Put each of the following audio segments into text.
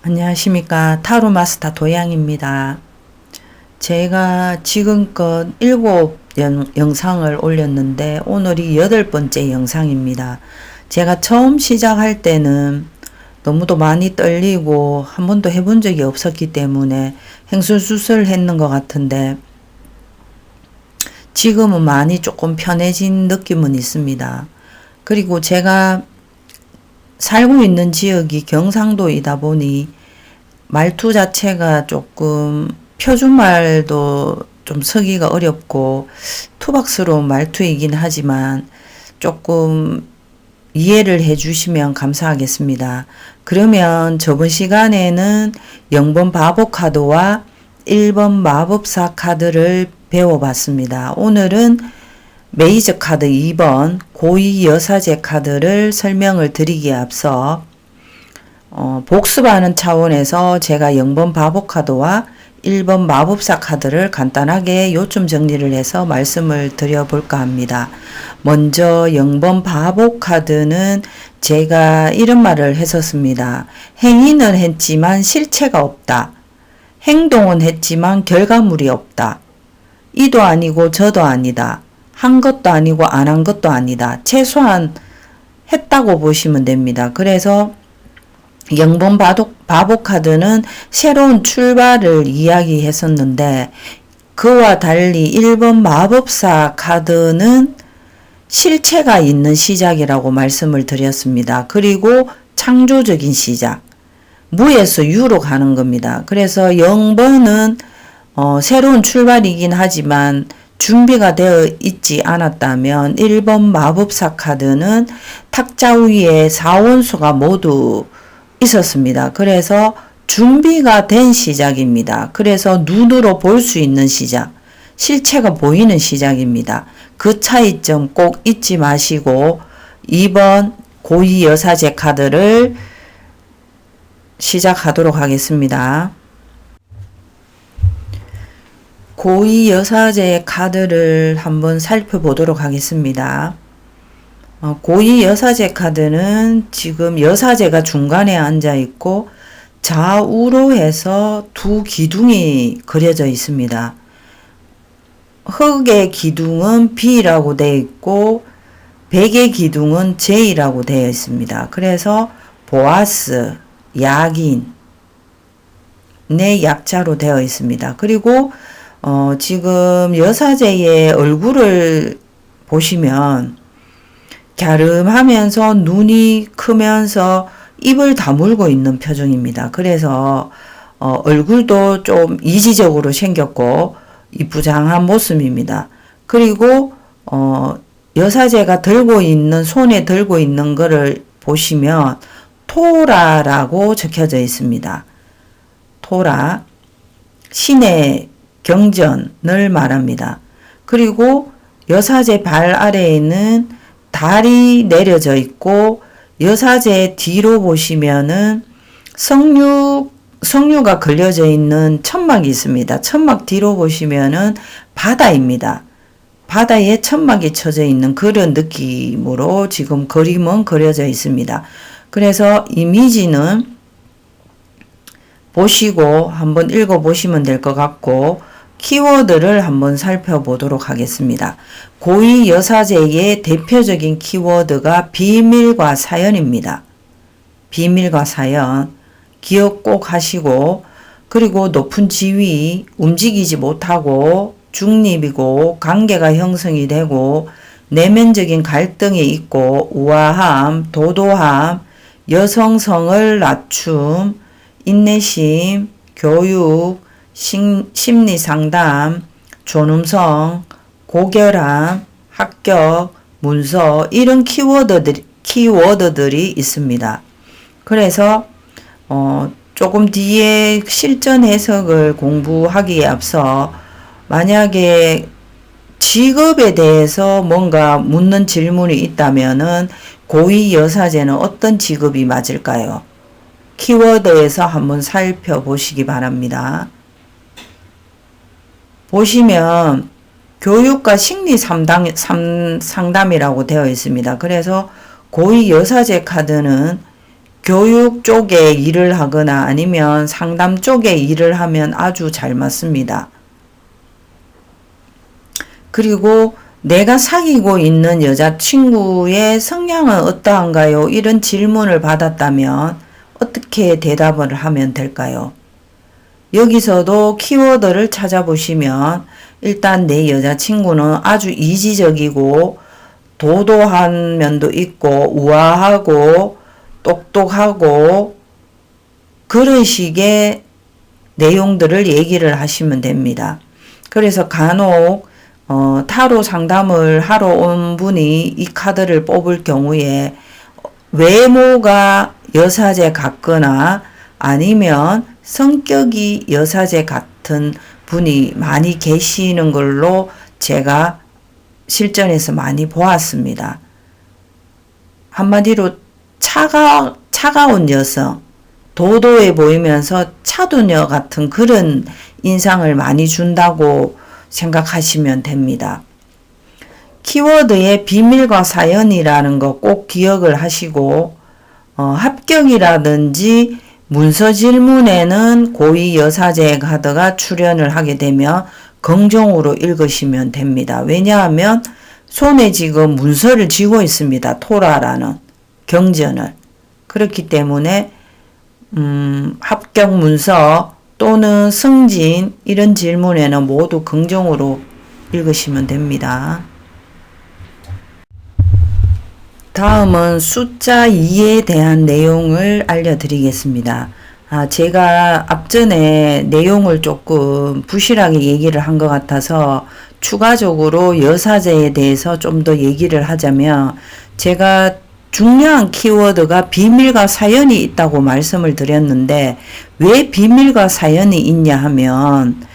안녕하십니까. 타로 마스터 도양입니다. 제가 지금껏 7영상을 올렸는데 오늘이 8번째 영상입니다. 제가 처음 시작할 때는 너무도 많이 떨리고 한 번도 해본 적이 없었기 때문에 횡설수설 했는 것 같은데 지금은 많이 조금 편해진 느낌은 있습니다. 그리고 제가 살고 있는 지역이 경상도이다 보니 말투 자체가 조금 표준말도 좀 쓰기가 어렵고 투박스러운 말투이긴 하지만 조금 이해를 해주시면 감사하겠습니다. 그러면 저번 시간에는 0번 바보 카드와 1번 마법사 카드를 배워봤습니다. 오늘은 메이저 카드 2번 고위 여사제 카드를 설명을 드리기에 앞서 복습하는 차원에서 제가 0번 바보 카드와 1번 마법사 카드를 간단하게 요점 정리를 해서 말씀을 드려볼까 합니다. 먼저 0번 바보 카드는 제가 이런 말을 했었습니다. 행위는 했지만 실체가 없다. 행동은 했지만 결과물이 없다. 이도 아니고 저도 아니다. 한 것도 아니고 안 한 것도 아니다. 최소한 했다고 보시면 됩니다. 그래서 0번 바보 카드는 새로운 출발을 이야기했었는데 그와 달리 1번 마법사 카드는 실체가 있는 시작이라고 말씀을 드렸습니다. 그리고 창조적인 시작. 무에서 유로 가는 겁니다. 그래서 0번은 새로운 출발이긴 하지만 준비가 되어 있지 않았다면 1번 마법사 카드는 탁자 위에 4원소가 모두 있었습니다. 그래서 준비가 된 시작입니다. 그래서 눈으로 볼 수 있는 시작, 실체가 보이는 시작입니다. 그 차이점 꼭 잊지 마시고 2번 고위 여사제 카드를 시작하도록 하겠습니다. 고위 여사제 카드를 한번 살펴보도록 하겠습니다. 고위 여사제 카드는 지금 여사제가 중간에 앉아 있고 좌우로 해서 두 기둥이 그려져 있습니다. 흑의 기둥은 B라고 되어 있고 백의 기둥은 J라고 되어 있습니다. 그래서 보아스, 약인, 내 약자로 되어 있습니다. 그리고 지금 여사제의 얼굴을 보시면 갸름하면서 눈이 크면서 입을 다물고 있는 표정입니다. 그래서 얼굴도 좀 이지적으로 생겼고 이쁘장한 모습입니다. 그리고 여사제가 들고 있는 손에 들고 있는 거를 보시면 토라라고 적혀져 있습니다. 토라, 신의 경전을 말합니다. 그리고 여사제 발 아래에는 달이 내려져 있고 여사제 뒤로 보시면은 석류가 걸려져 있는 천막이 있습니다. 천막 뒤로 보시면은 바다입니다. 바다에 천막이 쳐져 있는 그런 느낌으로 지금 그림은 그려져 있습니다. 그래서 이미지는 보시고 한번 읽어보시면 될 것 같고 키워드를 한번 살펴보도록 하겠습니다. 고위 여사제의 대표적인 키워드가 비밀과 사연입니다. 비밀과 사연 기억 꼭 하시고 그리고 높은 지위 움직이지 못하고 중립이고 관계가 형성이 되고 내면적인 갈등이 있고 우아함, 도도함, 여성성을 낮춤, 인내심, 교육, 심리상담, 존엄성, 고결함, 합격, 문서 이런 키워드들이 있습니다. 그래서 조금 뒤에 실전 해석을 공부하기에 앞서 만약에 직업에 대해서 뭔가 묻는 질문이 있다면은 고위 여사제는 어떤 직업이 맞을까요? 키워드에서 한번 살펴보시기 바랍니다. 보시면 교육과 심리 상담이라고 되어 있습니다. 그래서 고위 여사제 카드는 교육 쪽에 일을 하거나 아니면 상담 쪽에 일을 하면 아주 잘 맞습니다. 그리고 내가 사귀고 있는 여자친구의 성향은 어떠한가요? 이런 질문을 받았다면 어떻게 대답을 하면 될까요? 여기서도 키워드를 찾아보시면 일단 내 여자친구는 아주 이지적이고 도도한 면도 있고 우아하고 똑똑하고 그런 식의 내용들을 얘기를 하시면 됩니다. 그래서 간혹 타로 상담을 하러 온 분이 이 카드를 뽑을 경우에 외모가 여사제 같거나 아니면 성격이 여사제 같은 분이 많이 계시는 걸로 제가 실전에서 많이 보았습니다. 한마디로 차가운 여성, 도도해 보이면서 차도녀 같은 그런 인상을 많이 준다고 생각하시면 됩니다. 키워드의 비밀과 사연이라는 거 꼭 기억을 하시고 합격이라든지 문서 질문에는 고위 여사제 카드가 출연을 하게 되면 긍정으로 읽으시면 됩니다. 왜냐하면 손에 지금 문서를 쥐고 있습니다. 토라라는 경전을. 그렇기 때문에 합격 문서 또는 승진 이런 질문에는 모두 긍정으로 읽으시면 됩니다. 다음은 숫자 2에 대한 내용을 알려드리겠습니다. 제가 앞전에 내용을 조금 부실하게 얘기를 한 것 같아서 추가적으로 여사제에 대해서 좀 더 얘기를 하자면 제가 중요한 키워드가 비밀과 사연이 있다고 말씀을 드렸는데 왜 비밀과 사연이 있냐 하면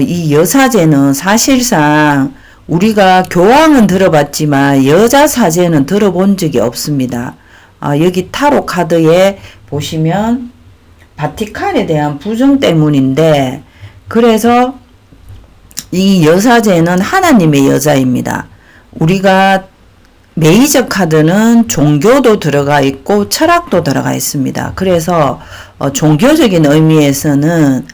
이 여사제는 사실상 우리가 교황은 들어봤지만 여자 사제는 들어본 적이 없습니다. 여기 타로 카드에 보시면 바티칸에 대한 부정 때문인데 그래서 이 여사제는 하나님의 여자입니다. 우리가 메이저 카드는 종교도 들어가 있고 철학도 들어가 있습니다. 그래서 종교적인 의미에서는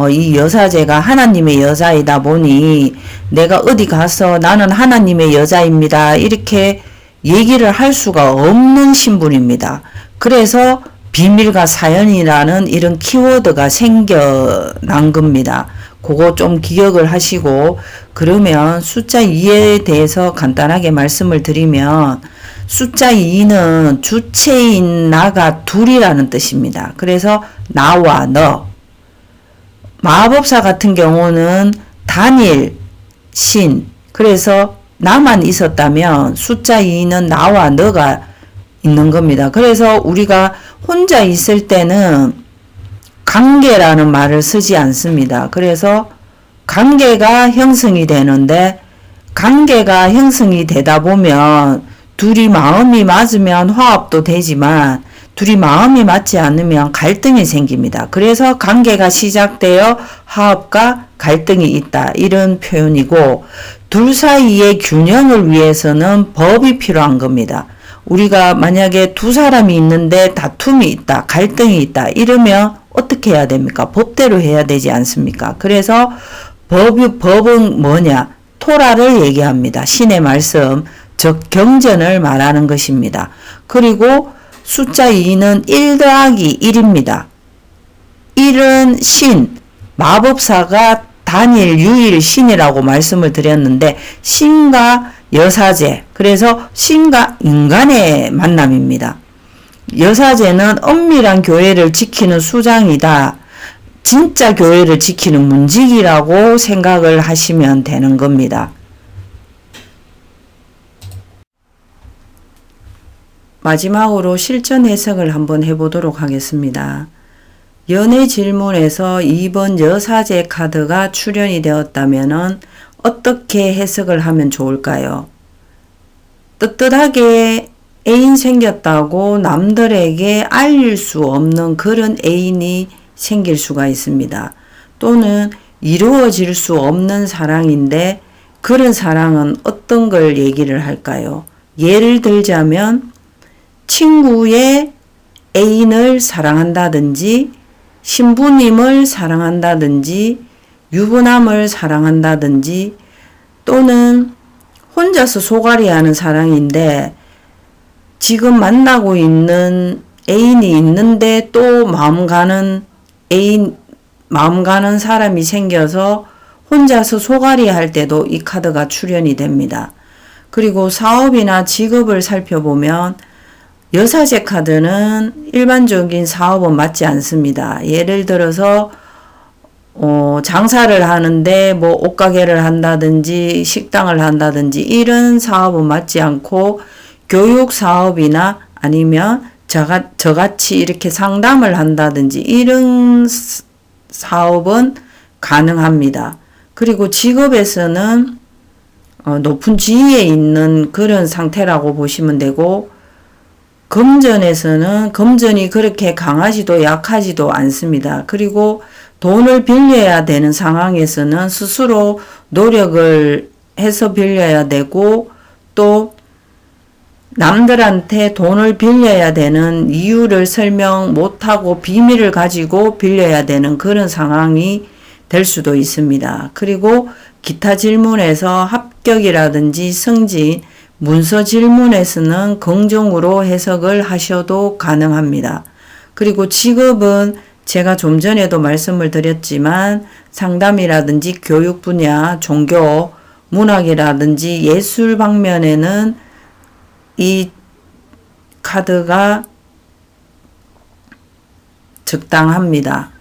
이 여사제가 하나님의 여자이다 보니 내가 어디 가서 나는 하나님의 여자입니다. 이렇게 얘기를 할 수가 없는 신분입니다. 그래서 비밀과 사연이라는 이런 키워드가 생겨난 겁니다. 그거 좀 기억을 하시고 그러면 숫자 2에 대해서 간단하게 말씀을 드리면 숫자 2는 주체인 나가 둘이라는 뜻입니다. 그래서 나와 너 마법사 같은 경우는 단일, 신 그래서 나만 있었다면 숫자 2는 나와 너가 있는 겁니다. 그래서 우리가 혼자 있을 때는 관계라는 말을 쓰지 않습니다. 그래서 관계가 형성이 되는데 관계가 형성이 되다 보면 둘이 마음이 맞으면 화합도 되지만 둘이 마음이 맞지 않으면 갈등이 생깁니다. 그래서 관계가 시작되어 화합과 갈등이 있다. 이런 표현이고 둘 사이의 균형을 위해서는 법이 필요한 겁니다. 우리가 만약에 두 사람이 있는데 다툼이 있다, 갈등이 있다 이러면 어떻게 해야 됩니까? 법대로 해야 되지 않습니까? 그래서 법은 뭐냐? 토라를 얘기합니다. 신의 말씀, 즉 경전을 말하는 것입니다. 그리고 숫자 2는 1 더하기 1입니다. 1은 신, 마법사가 단일, 유일 신이라고 말씀을 드렸는데 신과 여사제, 그래서 신과 인간의 만남입니다. 여사제는 엄밀한 교회를 지키는 수장이다. 진짜 교회를 지키는 문직이라고 생각을 하시면 되는 겁니다. 마지막으로 실전 해석을 한번 해보도록 하겠습니다. 연애 질문에서 2번 여사제 카드가 출연이 되었다면 어떻게 해석을 하면 좋을까요? 뜨뜻하게 애인 생겼다고 남들에게 알릴 수 없는 그런 애인이 생길 수가 있습니다. 또는 이루어질 수 없는 사랑인데 그런 사랑은 어떤 걸 얘기를 할까요? 예를 들자면 친구의 애인을 사랑한다든지 신부님을 사랑한다든지 유부남을 사랑한다든지 또는 혼자서 소갈이하는 사랑인데 지금 만나고 있는 애인이 있는데 또 마음 가는 사람이 생겨서 혼자서 소갈이 할 때도 이 카드가 출현이 됩니다. 그리고 사업이나 직업을 살펴보면 여사제 카드는 일반적인 사업은 맞지 않습니다. 예를 들어서 장사를 하는데 뭐 옷가게를 한다든지 식당을 한다든지 이런 사업은 맞지 않고 교육 사업이나 아니면 저같이 이렇게 상담을 한다든지 이런 사업은 가능합니다. 그리고 직업에서는 높은 지위에 있는 그런 상태라고 보시면 되고 금전에서는 금전이 그렇게 강하지도 약하지도 않습니다. 그리고 돈을 빌려야 되는 상황에서는 스스로 노력을 해서 빌려야 되고 또 남들한테 돈을 빌려야 되는 이유를 설명 못하고 비밀을 가지고 빌려야 되는 그런 상황이 될 수도 있습니다. 그리고 기타 질문에서 합격이라든지 승진, 문서 질문에서는 긍정으로 해석을 하셔도 가능합니다. 그리고 직업은 제가 좀 전에도 말씀을 드렸지만 상담이라든지 교육 분야, 종교, 문학이라든지 예술 방면에는 이 카드가 적당합니다.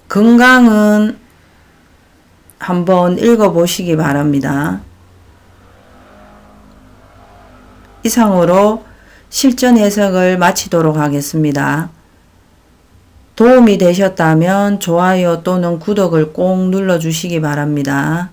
건강은 한번 읽어보시기 바랍니다. 이상으로 실전 해석을 마치도록 하겠습니다. 도움이 되셨다면 좋아요 또는 구독을 꼭 눌러주시기 바랍니다.